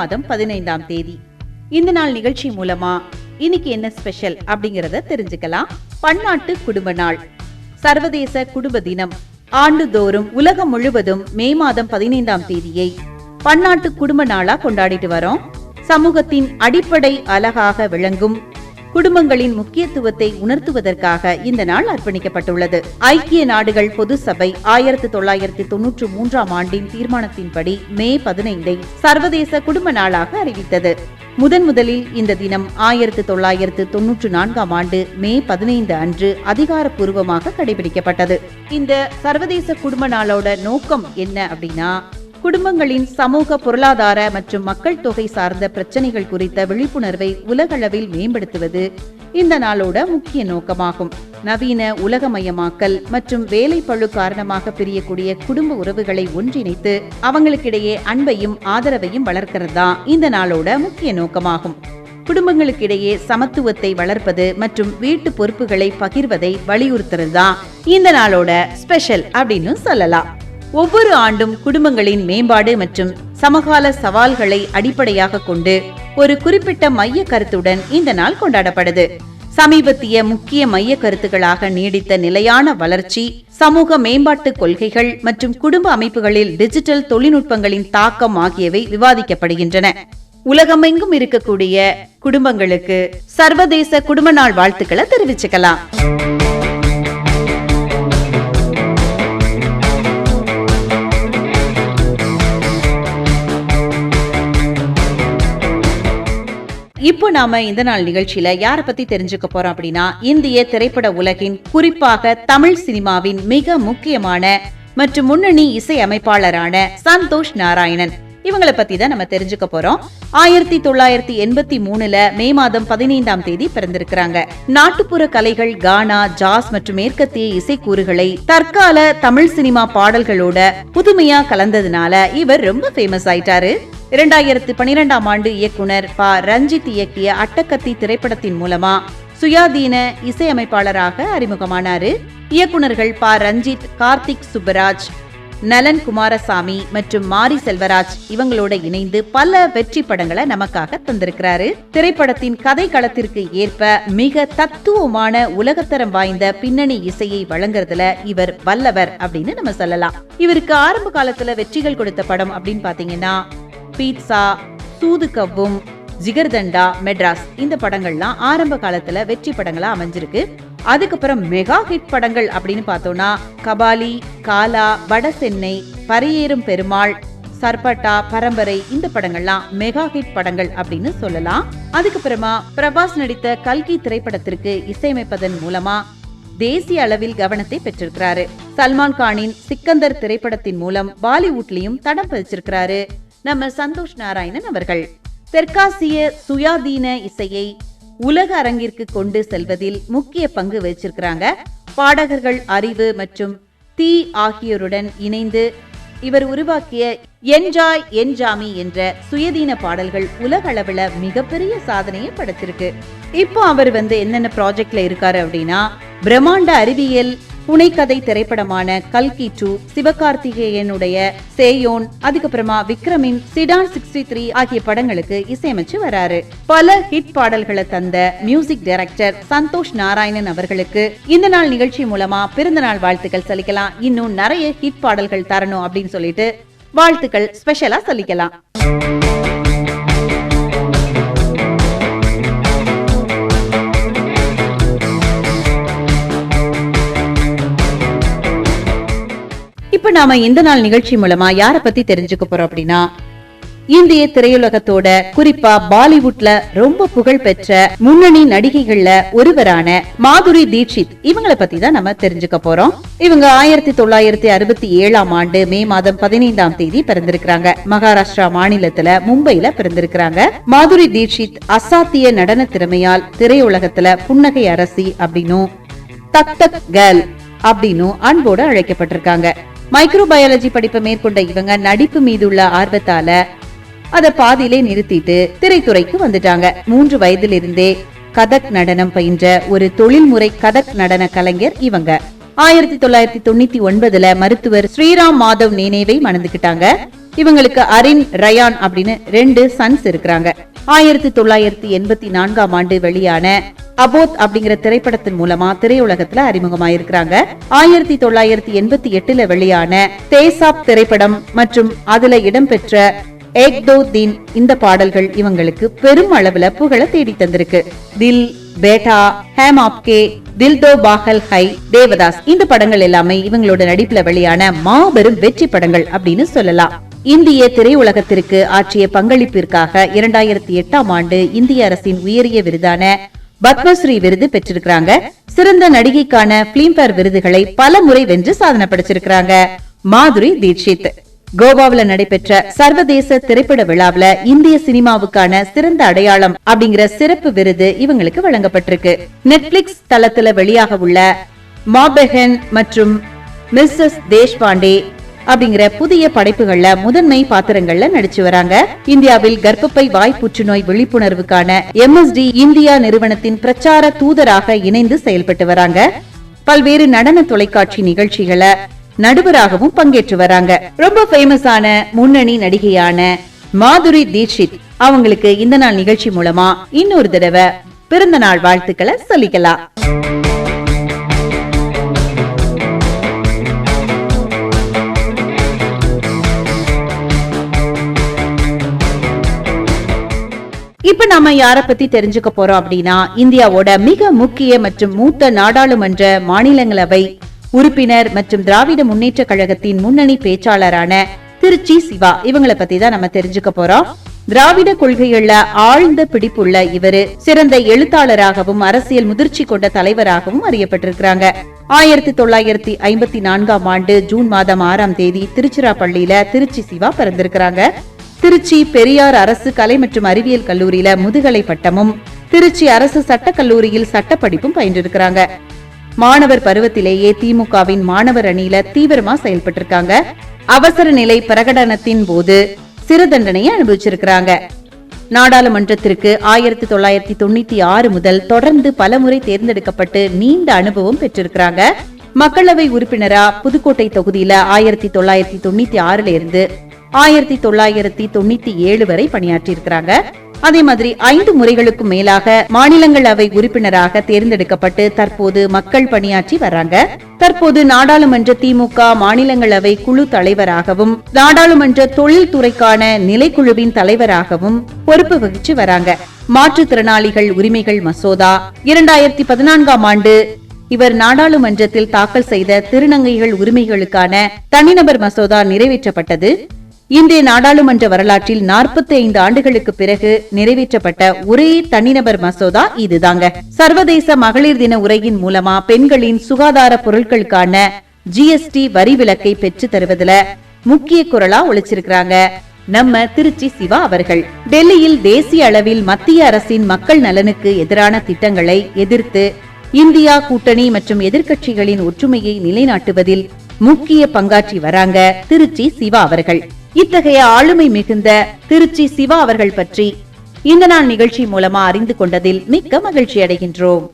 மாதம் 15ஆம் தேதி. இந்த நாள் நிகழ்ச்சி மூலமா இன்னைக்கு என்ன ஸ்பெஷல் அப்படிங்கறத தெரிஞ்சுக்கலாம். பன்னாட்டு குடும்ப நாள், சர்வதேச குடும்ப தினம். ஆண்டுதோறும் உலகம் முழுவதும் மே மாதம் 15ஆம் தேதியை பன்னாட்டு குடும்ப நாளா கொண்டாடிட்டு வரோம். சமூகத்தின் அடிப்படை அழகாக விளங்கும் குடும்பங்களின் முக்கியத்துவத்தை உணர்த்துவதற்காக இந்த நாள் அர்ப்பணிக்கப்பட்டுள்ளது. ஐக்கிய நாடுகள் பொது சபை 1993ஆம் ஆண்டின் தீர்மானத்தின்படி மே 15ஐ சர்வதேச குடும்ப நாளாக அறிவித்தது. முதலில் இந்த தினம் 1994ஆம் ஆண்டு மே 15 அன்று அதிகாரப்பூர்வமாக கடைபிடிக்கப்பட்டது. இந்த சர்வதேச குடும்ப நாளோட நோக்கம் என்ன அப்படின்னா, குடும்பங்களின் சமூக பொருளாதார மற்றும் மக்கள் தொகை சார்ந்த பிரச்சனைகள் குறித்த விழிப்புணர்வை உலகளவில் மேம்படுத்துவது இந்த நாளோட முக்கிய நோக்கமாகும். நவீன உலகமயமாக்கல் மற்றும் வேலைப்பளு காரணமாக பிரியக்கூடிய குடும்ப உறவுகளை ஒன்றிணைத்து அவங்களுக்கிடையே அன்பையும் ஆதரவையும் வளர்க்கிறது தான் இந்த நாளோட முக்கிய நோக்கமாகும். குடும்பங்களுக்கிடையே சமத்துவத்தை வளர்ப்பது மற்றும் வீட்டு பொறுப்புகளை பகிர்வதை வலியுறுத்துறது தான் இந்த நாளோட ஸ்பெஷல் அப்படின்னு சொல்லலாம். ஒவ்வொரு ஆண்டும் குடும்பங்களின் மேம்பாடு மற்றும் சமகால சவால்களை அடிப்படையாக கொண்டு ஒரு குறிப்பிட்ட மைய கருத்துடன் இந்த நாள் கொண்டாடப்படுது. சமீபத்திய முக்கிய மைய கருத்துகளாக நீடித்த நிலையான வளர்ச்சி, சமூக மேம்பாட்டு கொள்கைகள் மற்றும் குடும்ப அமைப்புகளில் டிஜிட்டல் தொழில்நுட்பங்களின் தாக்கம் ஆகியவை விவாதிக்கப்படுகின்றன. உலகமெங்கும் இருக்கக்கூடிய குடும்பங்களுக்கு சர்வதேச குடும்ப நாள் வாழ்த்துக்களை தெரிவிச்சுக்கலாம். இப்போ நாம இந்த நாள் நிகழ்ச்சியில யார பத்தி தெரிஞ்சுக்க போறோம் அப்படின்னா, இந்திய திரைப்பட உலகின், குறிப்பாக தமிழ் சினிமாவின் மிக முக்கியமான மற்றும் முன்னணி இசை அமைப்பாளரான சந்தோஷ் நாராயணன். இவங்களை பத்தி தான் நம்ம தெரிஞ்சுக்க போறோம். 1983ல மே மாதம் 15ஆம் தேதி பிறந்திருக்கிறாங்க. நாட்டுப்புற கலைகள், கானா, ஜாஸ் மற்றும் மேற்கத்திய இசைக்கூறுகளை தற்கால தமிழ் சினிமா பாடல்களோட புதுமையா கலந்ததுனால இவர் ரொம்ப ஃபேமஸ் ஆயிட்டாரு. 2012ஆம் ஆண்டு இயக்குனர் ப. ரஞ்சித் இயக்கிய அட்டகத்தி திரைப்படத்தின் மூலமா சுயாதீன இசையமைப்பாளராக அறிமுகமானாரு. இயக்குனர்கள் ப. ரஞ்சித், கார்த்திக் சுப்பராஜ், நலன் குமாரசாமி மற்றும் மாரி செல்வராஜ் இவங்களோட இணைந்து பல வெற்றி படங்களை நமக்காக தந்திருக்கிறாரு. திரைப்படத்தின் கதை களத்திற்கு ஏற்ப மிக தத்துவமான உலகத்தரம் வாய்ந்த பின்னணி இசையை வழங்குறதுல இவர் வல்லவர் அப்படின்னு நம்ம சொல்லலாம். இவருக்கு ஆரம்ப காலத்துல வெற்றிகள் கொடுத்த படம் அப்படின்னு பாத்தீங்கன்னா பீட்சா, சூது கவ்வும், ஜிகர்தண்டா, மெட்ராஸ், இந்த படங்கள்லாம் ஆரம்ப காலத்துல வெற்றி படங்களா அமைஞ்சிருக்கு. அதுக்கப்புறம் மெகா ஹிட் படங்கள் அப்படின்னு பார்த்தோம்னா கபாலி, காலா, வட சென்னை, பரியேறும் பெருமாள், சர்பட்டா, பரம்பரை, இந்த படங்கள்லாம் மெகா ஹிட் படங்கள் அப்படின்னு சொல்லலாம். அதுக்கப்புறமா பிரபாஸ் நடித்த கல்கி திரைப்படத்திற்கு இசையமைப்பதன் மூலமா தேசிய அளவில் கவனத்தை பெற்றிருக்கிறாரு. சல்மான் கானின் சிக்கந்தர் திரைப்படத்தின் மூலம் பாலிவுட்லயும் தடம் பதிச்சிருக்கிறாரு நம்ம சந்தோஷ் நாராயணன் அவர்கள். தெற்காசிய சுயாதீன இசையை உலக அரங்கிற்கு கொண்டு செல்வதில் முக்கிய பங்கு வச்சிருக்கிறாங்க. பாடகர்கள் அறிவு மற்றும் தி ஆகியோருடன் இணைந்து இவர் உருவாக்கிய என்ஜாய் என்ஜாமி என்ற சுயதீன பாடல்கள் உலக அளவுல மிகப்பெரிய சாதனையை படைச்சிருக்கு. இப்போ அவர் என்னென்ன ப்ராஜெக்ட்ல இருக்காரு அப்படின்னா, பிரம்மாண்ட அறிவியல் புனைக்கதை திரைப்படமான கல்கி 2, சிவகார்த்திகேயனுடைய சேயோன், அதுக்கப்புறமா விக்ரமின் சிடான் 63 ஆகிய படங்களுக்கு இசையமைச்சு வராரு. பல ஹிட் பாடல்களை தந்த மியூசிக் டைரக்டர் சந்தோஷ் நாராயணன் அவர்களுக்கு இந்த நாள் நிகழ்ச்சி மூலமா பிறந்த நாள் வாழ்த்துக்கள் சொல்லிக்கலாம். இன்னும் நிறைய ஹிட் பாடல்கள் தரணும் அப்படின்னு சொல்லிட்டு வாழ்த்துக்கள் ஸ்பெஷலா சொல்லிக்கலாம். இப்ப நாம இந்த நாள் நிகழ்ச்சி மூலமா யார பத்தி தெரிஞ்சுக்க போறோம் அப்படின்னா, இந்திய திரையுலகத்தோட, குறிப்பா பாலிவுட்ல ரொம்ப புகழ் பெற்ற முன்னணி நடிகைகள்ல ஒருவரான மாதுரி தீட்சித் இவங்களை பத்தி தான் நம்ம தெரிஞ்சுக்க போறோம். இவங்க 1967ஆம் ஆண்டு மே மாதம் 15ஆம் தேதி பிறந்திருக்கிறாங்க. மகாராஷ்டிரா மாநிலத்துல மும்பைல பிறந்திருக்கிறாங்க. மாதுரி தீட்சித் அசாத்திய நடன திறமையால் திரையுலகத்துல புன்னகை அரசி அப்படின்னும் தக் தக் கேர்ள் அப்படின்னும் அன்போடு அழைக்கப்பட்டிருக்காங்க. மைக்ரோபயாலஜி படிப்பை மேற்கொண்ட இவங்க நடிப்பு மீதுள்ள ஆர்வத்தால அத பாதியிலே நிறுத்திட்டு திரைத்துறைக்கு வந்துட்டாங்க. 3 வயதிலிருந்தே கதக் நடனம் பயின்ற ஒரு தொழில்முறை கதக் நடன கலைஞர் இவங்க. 1999ல மருத்துவர் ஸ்ரீராம் மாதவ் நேனேவை மணந்துகிட்டாங்க. இவங்களுக்கு அரின் ரயான் அப்படின்னு 2 சன்ஸ் இருக்கிறாங்க. 1984ஆம் ஆண்டு வெளியான அபோத் அப்படிங்கிற திரைப்படத்தின் மூலமா திரையுலகத்துல அறிமுகமாயிருக்கிறாங்க. 1988ல வெளியான தேசாப் திரைப்படம் மற்றும் அதுல இடம்பெற்ற ஏக் தோ தின் இந்த பாடல்கள் இவங்களுக்கு பெரும் அளவுல புகழ தேடி தந்திருக்கு. தில், பேட்டா, ஹேம் ஆப்கே, தில் தோ பாகல் ஹை, தேவதாஸ் இந்த படங்கள் எல்லாமே இவங்களோட நடிப்புல வெளியான மாபெரும் வெற்றி படங்கள் அப்படின்னு சொல்லலாம். இந்திய திரையுலகத்திற்கு ஆற்றிய பங்களிப்பிற்காக 2008ஆம் ஆண்டு இந்திய அரசின் உயரிய விருதான பத்மஸ்ரீ விருது பெற்றிருக்கிறாங்க. சிறந்த நடிகைக்கான பிலிம்பேர் விருதுகளை பல முறை வென்று சாதனை படைச்சிருக்கிறாங்க மாதுரி தீட்சித். கோவாவில் நடைபெற்ற சர்வதேச திரைப்பட விழாவில் இந்திய சினிமாவுக்கான சிறந்த அடையாளம் அப்படிங்கிற சிறப்பு விருது இவங்களுக்கு வழங்கப்பட்டிருக்கு. நெட்ஃபிளிக்ஸ் தளத்துல வெளியாக உள்ள மாபெஹன் மற்றும் மிஸ்ஸஸ் தேஷ்பாண்டே அப்படிங்கிற புதிய படைப்புகள்ல முதன்மை பாத்திரங்கள்ல நடிச்சு வராங்க. இந்தியாவில் கர்ப்பப்பை வாய் புற்றுநோய் விழிப்புணர்வுக்கான MSD இந்தியா நிறுவனத்தின் பிரச்சார தூதராக இணைந்து செயல்பட்டு வராங்க. பல்வேறு நடன தொலைக்காட்சி நிகழ்ச்சிகளை நடுவராகவும் பங்கேற்று வராங்க. ரொம்ப ஃபேமஸான முன்னணி நடிகையான மாதுரி தீட்சித் அவங்களுக்கு இந்த நாள் நிகழ்ச்சி மூலமா இன்னொரு தடவை பிறந்த நாள் வாழ்த்துக்களை சொல்லிக்கலாம். இப்ப நாம யார பத்தி தெரிஞ்சுக்க போறோம் அப்படின்னா, இந்தியாவோட மிக முக்கிய மற்றும் மூத்த நாடாளுமன்ற மாநிலங்களவை உறுப்பினர் மற்றும் திராவிட முன்னேற்ற கழகத்தின் முன்னணி பேச்சாளரான திருச்சி சிவா இவங்களை பத்தி தான் நம்ம தெரிஞ்சுக்க போறோம். திராவிட கொள்கைகள்ல ஆழ்ந்த பிடிப்புள்ள இவரு சிறந்த எழுத்தாளராகவும் அரசியல் முதிர்ச்சி கொண்ட தலைவராகவும் அறியப்பட்டிருக்கிறாங்க. 1954ஆம் ஆண்டு ஜூன் மாதம் 6ஆம் தேதி திருச்சிராப்பள்ளியில திருச்சி சிவா பிறந்திருக்கிறாங்க. திருச்சி பெரியார் அரசு கலை மற்றும் அறிவியல் கல்லூரியில முதுகலை பட்டமும், திருச்சி அரசு சட்ட கல்லூரியில் சட்டப்படிப்பும் பயின்றிருக்கிறாங்க. மாணவர் பருவத்திலேயே திமுகவின் மாணவர் அணியில தீவிரமா செயல்பட்டிருக்காங்க. அவசர நிலை பிரகடனத்தின் போது சிறு தண்டனையை அனுபவிச்சிருக்கிறாங்க. நாடாளுமன்றத்திற்கு 1996 முதல் தொடர்ந்து பலமுறை தேர்ந்தெடுக்கப்பட்டு நீண்ட அனுபவம் பெற்றிருக்கிறாங்க. மக்களவை உறுப்பினரா புதுக்கோட்டை தொகுதியில 1996ல இருந்து 1997 வரை பணியாற்றியிருக்கிறாங்க. அதே மாதிரி 5 முறைகளுக்கும் மேலாக மாநிலங்களவை உறுப்பினராக தேர்ந்தெடுக்கப்பட்டு தற்போது மக்கள் பணியாற்றி வர்றாங்க. தற்போது நாடாளுமன்ற திமுக மாநிலங்களவை குழு தலைவராகவும், நாடாளுமன்ற தொழில்துறைக்கான நிலைக்குழுவின் தலைவராகவும் பொறுப்பு வகிச்சு வராங்க. மாற்றுத்திறனாளிகள் உரிமைகள் மசோதா 2014ஆம் ஆண்டு இவர் நாடாளுமன்றத்தில் தாக்கல் செய்த திருநங்கைகள் உரிமைகளுக்கான தனிநபர் மசோதா நிறைவேற்றப்பட்டது. இந்திய நாடாளுமன்ற வரலாற்றில் 45 ஆண்டுகளுக்கு பிறகு நிறைவேற்றப்பட்ட ஒரே தனிநபர் மசோதா இதுதாங்க. சர்வதேச மகளிர் தின உரையின் மூலமா பெண்களின் சுகாதார பொருட்களுக்கான GST வரி விலக்கை பெற்று தருவதில் முக்கிய குரலா ஒழிச்சிருக்கிறாங்க நம்ம திருச்சி சிவா அவர்கள். டெல்லியில் தேசிய அளவில் மத்திய அரசின் மக்கள் நலனுக்கு எதிரான திட்டங்களை எதிர்த்து இந்தியா கூட்டணி மற்றும் எதிர்க்கட்சிகளின் ஒற்றுமையை நிலைநாட்டுவதில் முக்கிய பங்காற்றி வராங்க திருச்சி சிவா அவர்கள். இத்தகைய ஆளுமை மிகுந்த திருச்சி சிவா அவர்கள் பற்றி இந்த நாள் நிகழ்ச்சி மூலமா அறிந்து கொண்டதில் மிக்க மகிழ்ச்சி அடைகின்றோம்.